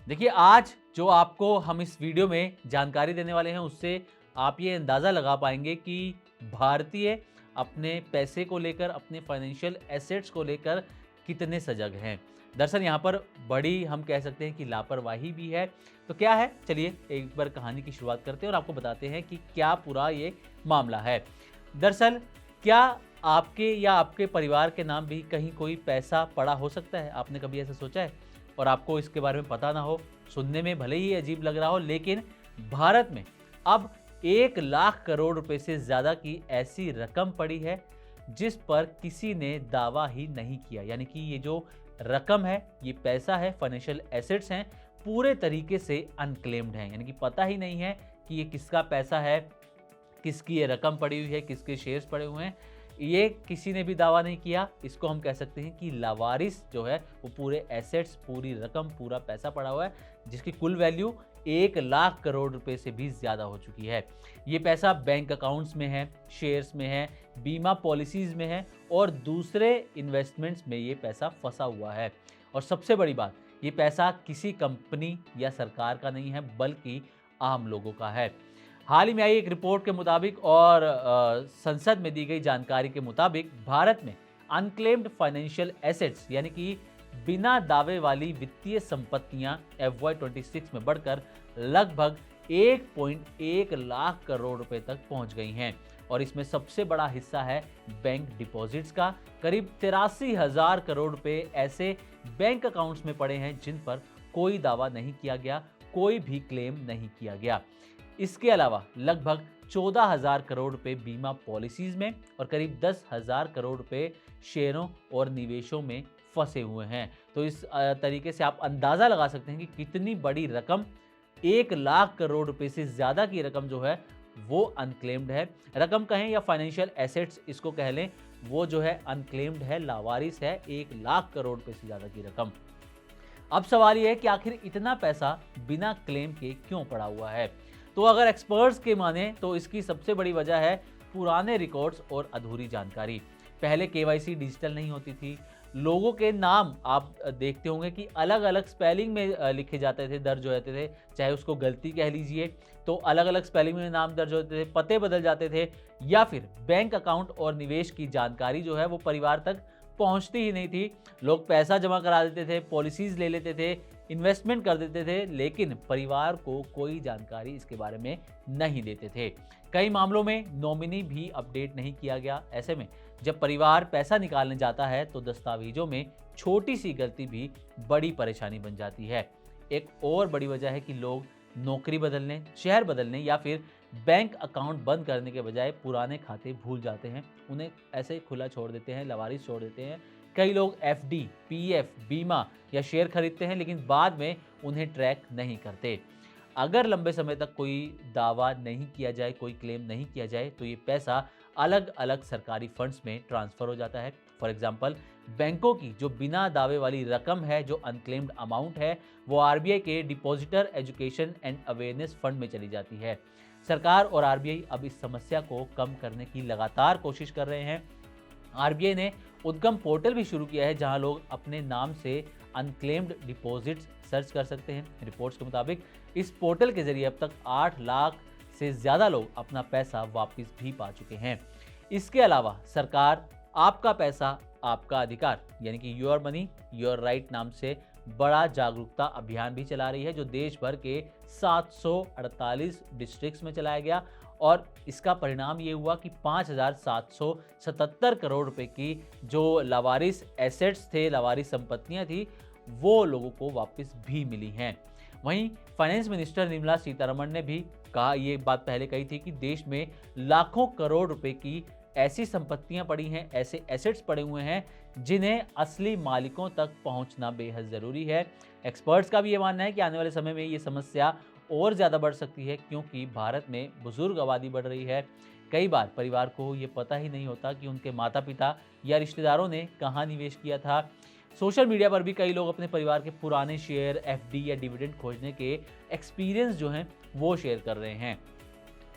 देखिए, आज जो आपको हम इस वीडियो में जानकारी देने वाले हैं, उससे आप ये अंदाज़ा लगा पाएँगे कि भारतीय अपने पैसे को लेकर, अपने फाइनेंशियल एसेट्स को लेकर कितने सजग हैं। दरअसल यहाँ पर बड़ी हम कह सकते हैं कि लापरवाही भी है। तो क्या है? चलिए एक बार कहानी की शुरुआत करते हैं और आपको बताते हैं कि क्या पूरा ये मामला है। दरअसल क्या आपके या आपके परिवार के नाम भी कहीं कोई पैसा पड़ा हो सकता है? आपने कभी ऐसा सोचा है? और आपको इसके बारे में पता ना हो, सुनने में भले ही अजीब लग रहा हो, लेकिन भारत में अब 1 लाख करोड़ रुपए से ज़्यादा की ऐसी रकम पड़ी है, जिस पर किसी ने दावा ही नहीं किया। यानी कि ये जो रकम है, ये पैसा है, फाइनेंशियल एसेट्स हैं, पूरे तरीके से अनक्लेम्ड हैं। यानी कि पता ही नहीं है कि ये किसका पैसा है, किसकी ये रकम पड़ी हुई है, किसके शेयर्स पड़े हुए हैं, ये किसी ने भी दावा नहीं किया। इसको हम कह सकते हैं कि लावारिस जो है वो पूरे एसेट्स, पूरी रकम, पूरा पैसा पड़ा हुआ है, जिसकी कुल वैल्यू 1 लाख करोड़ रुपए से भी ज़्यादा हो चुकी है। ये पैसा बैंक अकाउंट्स में है, शेयर्स में है, बीमा पॉलिसीज़ में है और दूसरे इन्वेस्टमेंट्स में ये पैसा फंसा हुआ है। और सबसे बड़ी बात, ये पैसा किसी कंपनी या सरकार का नहीं है, बल्कि आम लोगों का है। हाल ही में आई एक रिपोर्ट के मुताबिक और संसद में दी गई जानकारी के मुताबिक भारत में अनक्लेम्ड फाइनेंशियल एसेट्स यानी कि बिना दावे वाली वित्तीय संपत्तियां FY26 में बढ़कर लगभग 1.1 लाख करोड़ रुपए तक पहुंच गई हैं। और इसमें सबसे बड़ा हिस्सा है बैंक डिपॉजिट्स का। करीब 83,000 करोड़ रुपए ऐसे बैंक अकाउंट्स में पड़े हैं जिन पर कोई दावा नहीं किया गया, कोई भी क्लेम नहीं किया गया। इसके अलावा लगभग 14,000 करोड़ रुपए बीमा पॉलिसीज में और करीब 10,000 करोड़ रुपए शेयरों और निवेशों में फंसे हुए हैं। तो इस तरीके से आप अंदाज़ा लगा सकते हैं कि कितनी बड़ी रकम, 1 लाख करोड़ रुपए से ज़्यादा की रकम जो है वो अनक्लेम्ड है। रकम कहें या फाइनेंशियल एसेट्स इसको कह लें, वो जो है अनक्लेम्ड है, लावारिस है, 1 लाख करोड़ रुपए से ज़्यादा की रकम। अब सवाल यह है कि आखिर इतना पैसा बिना क्लेम के क्यों पड़ा हुआ है? तो अगर एक्सपर्ट्स के माने तो इसकी सबसे बड़ी वजह है पुराने रिकॉर्ड्स और अधूरी जानकारी। पहले केवाईसी डिजिटल नहीं होती थी, लोगों के नाम आप देखते होंगे कि अलग अलग स्पेलिंग में लिखे जाते थे, दर्ज हो जाते थे, चाहे उसको गलती कह लीजिए, तो अलग अलग स्पेलिंग में नाम दर्ज होते थे, पते बदल जाते थे, या फिर बैंक अकाउंट और निवेश की जानकारी जो है वो परिवार तक पहुंचती ही नहीं थी। लोग पैसा जमा करा देते थे, पॉलिसीज ले लेते थे, इन्वेस्टमेंट कर देते थे, लेकिन परिवार को कोई जानकारी इसके बारे में नहीं देते थे। कई मामलों में नॉमिनी भी अपडेट नहीं किया गया। ऐसे में जब परिवार पैसा निकालने जाता है तो दस्तावेजों में छोटी सी गलती भी बड़ी परेशानी बन जाती है। एक और बड़ी वजह है कि लोग नौकरी बदलने, शहर बदलने या फिर बैंक अकाउंट बंद करने के बजाय पुराने खाते भूल जाते हैं, उन्हें ऐसे ही खुला छोड़ देते हैं, लवारिस छोड़ देते हैं। कई लोग FD, PF, बीमा या शेयर खरीदते हैं, लेकिन बाद में उन्हें ट्रैक नहीं करते। अगर लंबे समय तक कोई दावा नहीं किया जाए, कोई क्लेम नहीं किया जाए, तो ये पैसा अलग अलग सरकारी फंड्स में ट्रांसफ़र हो जाता है। फॉर एग्जाम्पल, बैंकों की जो बिना दावे वाली रकम है, जो अनक्लेम्ड अमाउंट है, वो RBI के depositor education and awareness fund में चली जाती है। सरकार और RBI अब इस समस्या को कम करने की लगातार कोशिश कर रहे हैं। RBI ने उद्गम पोर्टल भी शुरू किया है, जहां लोग अपने नाम से अनक्लेम्ड डिपॉजिट्स सर्च कर सकते हैं। रिपोर्ट्स के मुताबिक इस पोर्टल के जरिए अब तक 8 लाख से ज़्यादा लोग अपना पैसा वापस भी पा चुके हैं। इसके अलावा सरकार आपका पैसा आपका अधिकार यानी कि योर मनी योर राइट नाम से बड़ा जागरूकता अभियान भी चला रही है, जो देश भर के 748 डिस्ट्रिक्ट्स में चलाया गया। और इसका परिणाम ये हुआ कि 5,777 करोड़ रुपए की जो लावारिस एसेट्स थे, लावारिस संपत्तियां थी, वो लोगों को वापस भी मिली हैं। वहीं फाइनेंस मिनिस्टर निर्मला सीतारमण ने भी कहा, ये बात पहले कही थी कि देश में लाखों करोड़ रुपए की ऐसी संपत्तियां पड़ी हैं, ऐसे एसेट्स पड़े हुए हैं जिन्हें असली मालिकों तक पहुंचना बेहद ज़रूरी है। एक्सपर्ट्स का भी ये मानना है कि आने वाले समय में ये समस्या और ज़्यादा बढ़ सकती है, क्योंकि भारत में बुजुर्ग आबादी बढ़ रही है। कई बार परिवार को ये पता ही नहीं होता कि उनके माता पिता या रिश्तेदारों ने कहाँ निवेश किया था। सोशल मीडिया पर भी कई लोग अपने परिवार के पुराने शेयर, FD या डिविडेंड खोजने के एक्सपीरियंस जो हैं वो शेयर कर रहे हैं।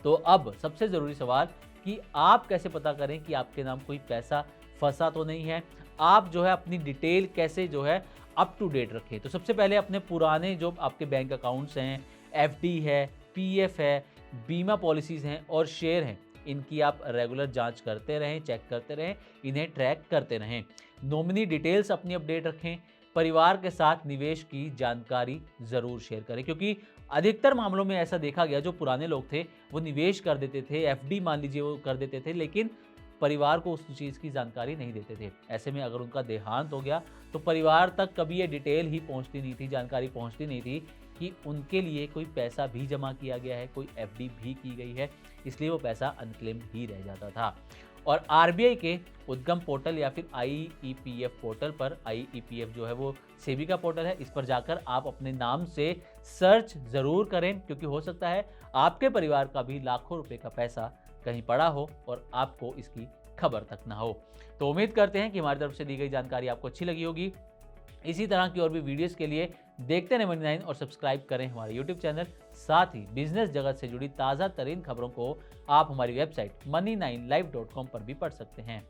तो अब सबसे ज़रूरी सवाल कि आप कैसे पता करें कि आपके नाम कोई पैसा फंसा तो नहीं है। आप जो है अपनी डिटेल कैसे जो है अप टू डेट रखें। तो सबसे पहले अपने पुराने जो आपके बैंक अकाउंट्स हैं, एफडी है, पीएफ है, बीमा पॉलिसीज़ हैं और शेयर हैं, इनकी आप रेगुलर जांच करते रहें, चेक करते रहें, इन्हें ट्रैक करते रहें। नॉमिनी डिटेल्स अपनी अपडेट रखें। परिवार के साथ निवेश की जानकारी ज़रूर शेयर करें, क्योंकि अधिकतर मामलों में ऐसा देखा गया, जो पुराने लोग थे वो निवेश कर देते थे, एफडी मान लीजिए वो कर देते थे, लेकिन परिवार को उस चीज़ की जानकारी नहीं देते थे। ऐसे में अगर उनका देहांत हो गया तो परिवार तक कभी ये डिटेल ही पहुंचती नहीं थी, जानकारी पहुंचती नहीं थी कि उनके लिए कोई पैसा भी जमा किया गया है, कोई एफडी भी की गई है, इसलिए वो पैसा अनक्लेम्ड ही रह जाता था। और आरबीआई के उद्गम पोर्टल या फिर आईईपीएफ पोर्टल पर, आईईपीएफ जो है वो सेबी का पोर्टल है, इस पर जाकर आप अपने नाम से सर्च ज़रूर करें, क्योंकि हो सकता है आपके परिवार का भी लाखों रुपए का पैसा कहीं पड़ा हो और आपको इसकी खबर तक ना हो। तो उम्मीद करते हैं कि हमारी तरफ से दी गई जानकारी आपको अच्छी लगी होगी। इसी तरह की और भी वीडियोस के लिए देखते रहें मनी9 और सब्सक्राइब करें हमारे यूट्यूब चैनल। साथ ही बिजनेस जगत से जुड़ी ताज़ा तरीन खबरों को आप हमारी वेबसाइट money9live.com पर भी पढ़ सकते हैं।